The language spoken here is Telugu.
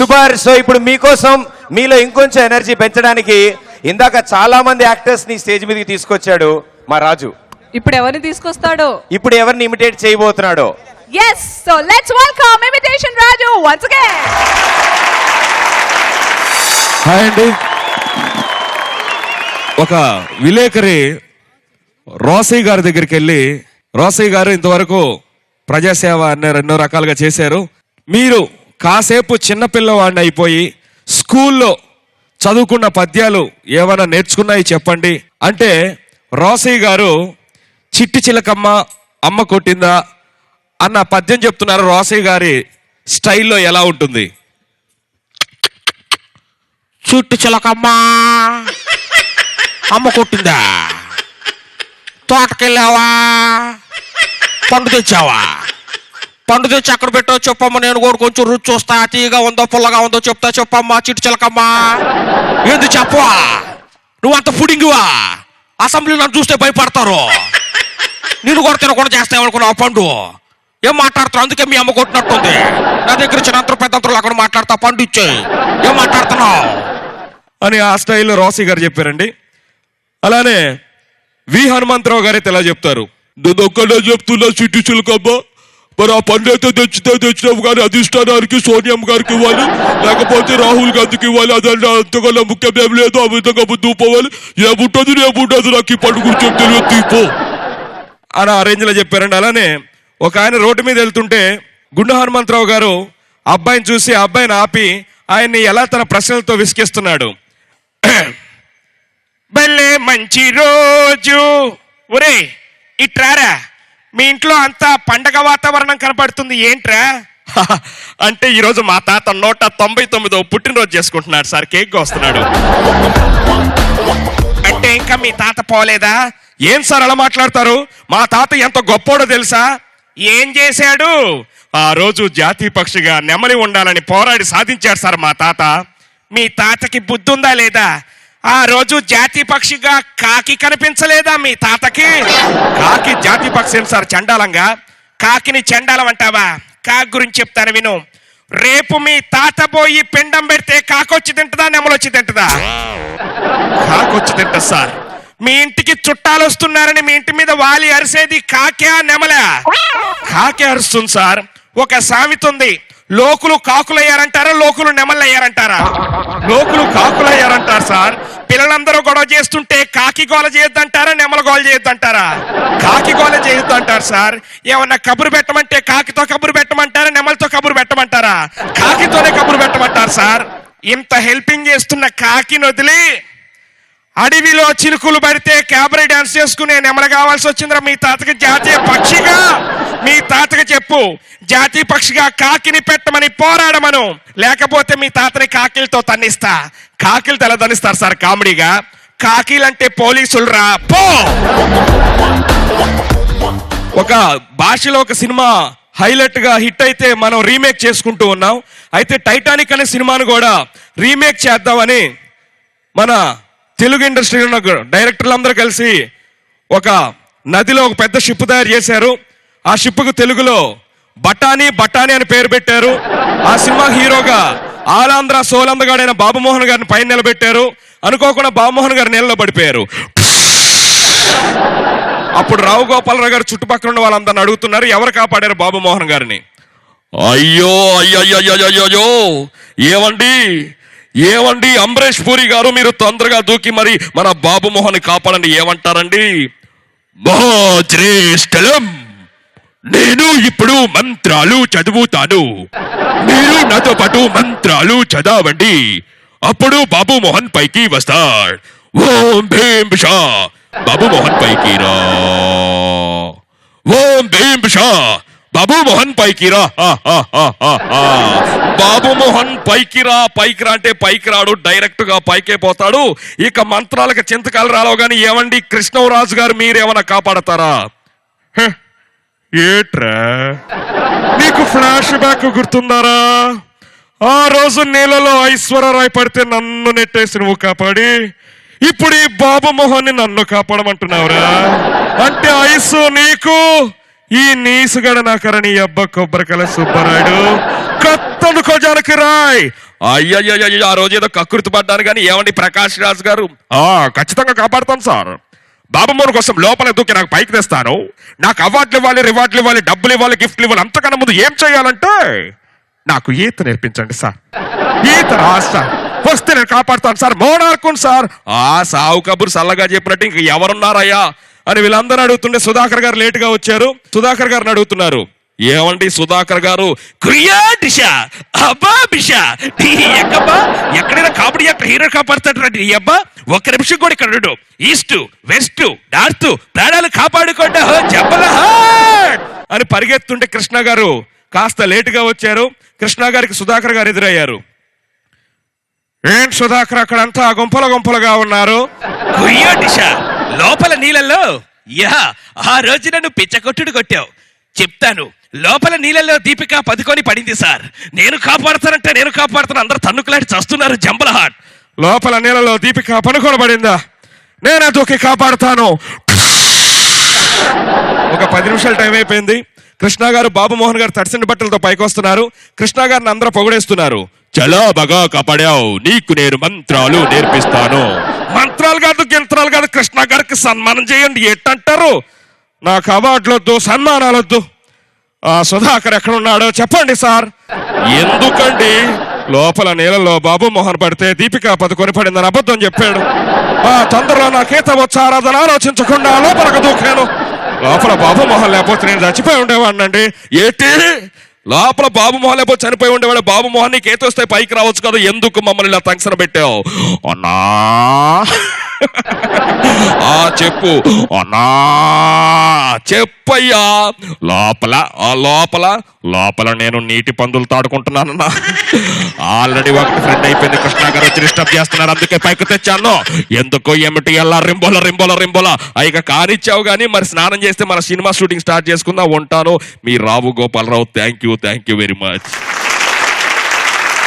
సూపర్. సో ఇప్పుడు మీకోసం మీలో ఇంకొంచెం ఎనర్జీ పెంచడానికి ఇందాక చాలా మంది యాక్టర్స్ ని స్టేజ్ మీదకి తీసుకొచ్చాడు మా రాజు. ఇప్పుడు ఎవరిని తీసుకొస్తాడో, ఇప్పుడు ఎవరిని ఇమిటేట్ చేయబోతున్నాడో. yes, so let's welcome imitation Raju once again. Hi అండి. ఒక విలేకరి రోసయ్య గారి దగ్గరికి వెళ్ళి, రోసయ్య గారు ఇంతవరకు ప్రజాసేవ ఎన్నో రకాలుగా చేశారు, మీరు కాసేపు చిన్నపిల్లవాడిని అయిపోయి స్కూల్లో చదువుకున్న పద్యాలు ఏమైనా నేర్చుకున్నాయి చెప్పండి అంటే, రోసయ్య గారు చిట్టి చిలకమ్మ అమ్మ కొట్టిందా అన్న పద్యం చెప్తున్నారు. రోసయ్య గారి స్టైల్లో ఎలా ఉంటుంది? చిట్టి చిలకమ్మ అమ్మ కొట్టిందా, తోటకెళ్ళావా, పండు తెచ్చావా, పండు తెచ్చి అక్కడ పెట్టో చెప్పమ్మ, నేను కూడా కొంచెం రుచి చూస్తా, తీగా ఉందో పుల్లగా ఉందో చెప్తా చెప్పమ్మా చిట్టి చిలకమ్మ. ఏంది చెప్పవా, నువ్వు అంత పుడింగివా, అసెంబ్లీ నన్ను చూస్తే భయపడతారు, నేను కూడా తినకుండా చేస్తామనుకున్నావు పండు. ఏం మాట్లాడుతున్నావు? అందుకే మీ అమ్మ కొట్టినట్టుంది. నా దగ్గర చిన్నంతరం పెద్దంతరం అక్కడ మాట్లాడతా, పండు ఇచ్చే, ఏం మాట్లాడుతున్నావు అని ఆ స్టైల్లో రోసయ్య గారు చెప్పారండి. అలానే వి హనుమంతరావు గారే తెలా చెప్తారు. నేను ఒక్కడే చెప్తున్నా చిట్టి చిలకమ్మ, మరి ఆ పండు అయితే తెచ్చినాము కానీ అధిష్టానానికి సోనియా గారికి ఇవ్వాలి, లేకపోతే రాహుల్ గాంధీకి ఇవ్వాలి, అదంటే అంతకన్నా ముఖ్యం ఏం లేదు, ఆ విధంగా ముందుకు పోవాలి, ఏముంటుంది నాకు ఈ పండు గురించి తెలియదు తీపో అని ఆ రేంజ్లో చెప్పారండి. అలానే ఒక ఆయన రోడ్డు మీద వెళ్తుంటే గుండు హనుమంతరావు గారు అబ్బాయిని చూసి ఆ అబ్బాయిని ఆపి ఆయన్ని ఎలా తన ప్రశ్నలతో విసిగిస్తున్నాడు. భలే మంచి రోజు, ఒరే ఇట్రారా, మీ ఇంట్లో అంతా పండగ వాతావరణం కనపడుతుంది, ఏంట్రా అంటే ఈరోజు మా తాత 199వ పుట్టినరోజు చేసుకుంటున్నాడు సార్, కేక్ వస్తున్నాడు. అంటే ఇంకా మీ తాత పోలేదా? ఏం సార్ అలా మాట్లాడతారు? మా తాత ఎంత గొప్పోడో తెలుసా? ఏం చేశాడు? ఆ రోజు జాతీయ పక్షిగా నెమలి ఉండాలని పోరాడి సాధించాడు సార్ మా తాత. మీ తాతకి బుద్ధి ఉందా లేదా? ఆ రోజు జాతీయ పక్షిగా కాకి కనిపించలేదా మీ తాతకి? కాకి జాతీయ పక్షి ఏం సార్ చండాలంగా? కాకిని చండాలం అంటావా? కాకి గురించి చెప్తాను విను. రేపు మీ తాత పోయి పిండం పెడితే కాకొచ్చి తింటదా, నెమలొచ్చి తింటదా? కాకొచ్చి తింటా సార్. మీ ఇంటికి చుట్టాలు వస్తున్నారని మీ ఇంటి మీద వాలి అరిసేది కాకే నెమలా? కాకి అరుస్తుంది సార్. ఒక సామెత ఉంది, లోకులు కాకులయ్యారంటారా, లోకులు నెమలయ్యారంటారా? లోకులు కాకులయ్యారంటారు సార్. పిల్లలందరూ గొడవ చేస్తుంటే కాకి గోల చేయొద్దంటారా, నెమల గోల చేయొద్దంటారా? కాకి గోల చేయొద్దు అంటారు సార్. ఏమన్నా కబురు పెట్టమంటే కాకితో కబురు పెట్టమంటారా, నెమలతో కబురు పెట్టమంటారా? కాకితోనే కబురు పెట్టమంటారు సార్. ఇంత హెల్పింగ్ చేస్తున్న కాకిని వదిలి అడవిలో చిలుకులు పడితే క్యాబరీ డాన్స్ చేసుకునే నెమల కావాల్సి వచ్చిందిరా మీ తాతకి జాతీయ పక్షిగా? మీ తాతకి చెప్పు, జాతీయ పక్షిగా కాకిని పెట్టమని పోరాడమను, లేకపోతే మీ తాతని కాకిలతో తన్నిస్తా. కాకిలు తెల తనిస్తారు సార్ కామెడీగా. కాకిలంటే పోలీసులు రా పో. ఒక భాషలో ఒక సినిమా హైలైట్ గా హిట్ అయితే మనం రీమేక్ చేసుకుంటూ ఉన్నాం. అయితే టైటానిక్ అనే సినిమాను కూడా రీమేక్ చేద్దామని మన తెలుగు ఇండస్ట్రీలో ఉన్న డైరెక్టర్లు అందరూ కలిసి ఒక నదిలో ఒక పెద్ద షిప్ తయారు చేశారు. ఆ షిప్కు తెలుగులో బఠానీ అని పేరు పెట్టారు. ఆ సినిమా హీరోగా ఆలాంధ్ర సోలందగాడైన బాబుమోహన్ గారిని పైన నిలబెట్టారు. అనుకోకుండా బాబుమోహన్ గారు నీళ్ళలో పడిపోయారు. అప్పుడు రావు గోపాలరావు గారు చుట్టుపక్కల ఉన్న వాళ్ళందరిని అడుగుతున్నారు, ఎవరు కాపాడారు బాబుమోహన్ గారిని? అయ్యో అయ్యో ఏవండి అంబరీష్ పూరి గారు, మీరు తొందరగా దూకి మరి మన బాబుమోహన్ కాపాడండి, ఏమంటారండి? మహాశ్రేష్టలం, నేను ఇప్పుడు మంత్రాలు చదువుతాను, మీరు నాతో పాటు మంత్రాలు చదవండి, అప్పుడు బాబుమోహన్ పైకి వస్తాడు. ఓం భీం షా, బాబుమోహన్ పైకి రా. ఓం భీం షా, బాబుమోహన్ పైకి రా. బాబుమోహన్ పైకి రా అంటే పైకి రాడు, డైరెక్ట్ గా పైకే పోతాడు. ఇక మంత్రాలకు చింతకాలు రాలో గాని, ఏమండి కృష్ణరాజు గారు మీరేమన్నా కాపాడతారా? ఏట్రా నీకు ఫ్లాష్ బ్యాక్ గుర్తుందారా? ఆ రోజు నీళ్ళలో ఐశ్వర్యరాయ్ పడితే నన్ను నెట్టేసి నువ్వు కాపాడి, ఇప్పుడు ఈ బాబుమోహన్ నన్ను కాపాడమంటున్నావురా? అంటే ఐసు నీకు ఈ నీసుగడ నాకరని అబ్బ కొబ్బరికల సుబ్బరాయుడు కత్తను కొజాలకి రాయ్ అయ్యయ్యో ఆ రోజు ఏదో కకృతి పడ్డాను కానీ ఏమండి ప్రకాష్ రాజ్ గారు ఖచ్చితంగా కాపాడుతాను సార్. బాబమ్మోహన్ కోసం లోపల దూకి నాకు పైకి తెస్తాను. నాకు అవార్డులు ఇవ్వాలి, రివార్డులు ఇవ్వాలి, డబ్బులు ఇవ్వాలి, గిఫ్ట్లు ఇవ్వాలి. అంతకన్నా ముందు ఏం చేయాలంటే నాకు ఈత నేర్పించండి సార్. ఈత సార్ వస్తే నేను కాపాడుతాను సార్. మోనార్కున్ సార్. సావు కబుర్ సల్లగా చెప్పినట్టు ఇంక ఎవరున్నారయ్యా అని వీళ్ళందరూ అడుగుతుంటే సుధాకర్ గారు లేటుగా వచ్చారు. సుధాకర్ గారిని అడుగుతున్నారు, ఏమండి సుధాకర్ గారు? ఎక్కడైనా కామెడీ అక్కడ హీరో కాపాడుతాడు రండి అబ్బా. ఒక్క నిమిషం కూడా ఇక్కడ ఈస్ట్ వెస్ట్ నార్త్ ప్రాణాలు కాపాడుకోండి అని పరిగెత్తుంటే కృష్ణ గారు కాస్త లేటుగా వచ్చారు. కృష్ణ గారికి సుధాకర్ గారు ఎదురయ్యారు. ఏంటి సుధాకర్ అక్కడంతా గుంపలుగా ఉన్నారు? లోపల నీళ్ళల్లో ఆ రోజు నన్ను పిచ్చకొట్టుడు కొట్టావు. చెప్తాను, లోపల నీళ్ళల్లో దీపిక పదుకొని పడింది సార్. నేను కాపాడుతాను అందరు తన్నుకులాంటి చస్తున్నారు జంబలహాట్. లోపల నీళ్ళలో దీపిక పడుకోబడిందా? నేనే దూకి కాపాడుతాను. ఒక 10 నిమిషాలు టైం అయిపోయింది. కృష్ణ గారు బాబుమోహన్ గారు తడిసిన బట్టలతో పైకి వస్తున్నారు. కృష్ణ గారిని అందరూ పొగిడేస్తున్నారు. చాలా బాగా కాపాడావు, నీకు నేను మంత్రాలు నేర్పిస్తాను. మంత్రాలు కాదు గింత్రాలు కాదు, కృష్ణ గారికి సన్మానం చేయండి. ఏంటంటారు? నాకు అవార్డులొద్దు, సన్మానాలొద్దు. సుధాకర్ ఎక్కడున్నాడో చెప్పండి సార్. ఎందుకండి? లోపల నీళ్ళలో బాబుమోహన్ పడితే దీపిక పదుకొని పడిందని అబద్ధం చెప్పాడు. తొందరలో నాకేత వచ్చారాదని ఆలోచించకుండా లోపలకు దూకాను. లోపల బాబుమోహన్ లేకపోతే నేను చచ్చిపోయి ఉండేవాడినండి. ఏంటి లోపల బాబుమోహన్ లేకపోతే చనిపోయి ఉండేవాడు? బాబుమోహన్ నీకు ఏతొస్తే పైకి రావచ్చు కదా, ఎందుకు మమ్మల్ని ఇలా టెన్షన్ పెట్టావు? అన్నా చెప్పు అన్నా, చెప్పయ్యా. లోపల నేను నీటి పందులు తాడుకుంటున్నానన్నా. ఆల్రెడీ ఒకటి ఫ్రెండ్ అయిపోయింది. కృష్ణ గారు వచ్చి డిస్టర్బ్ చేస్తున్నారు, అందుకే పైకి తెచ్చాను. ఎందుకో ఏమిటి ఎలా రింబోల ఇక కానిచ్చావు కానీ మరి స్నానం చేస్తే మన సినిమా షూటింగ్ స్టార్ట్ చేసుకుందాం. ఉంటాను, మీ Rao Gopalarao. Thank you very much.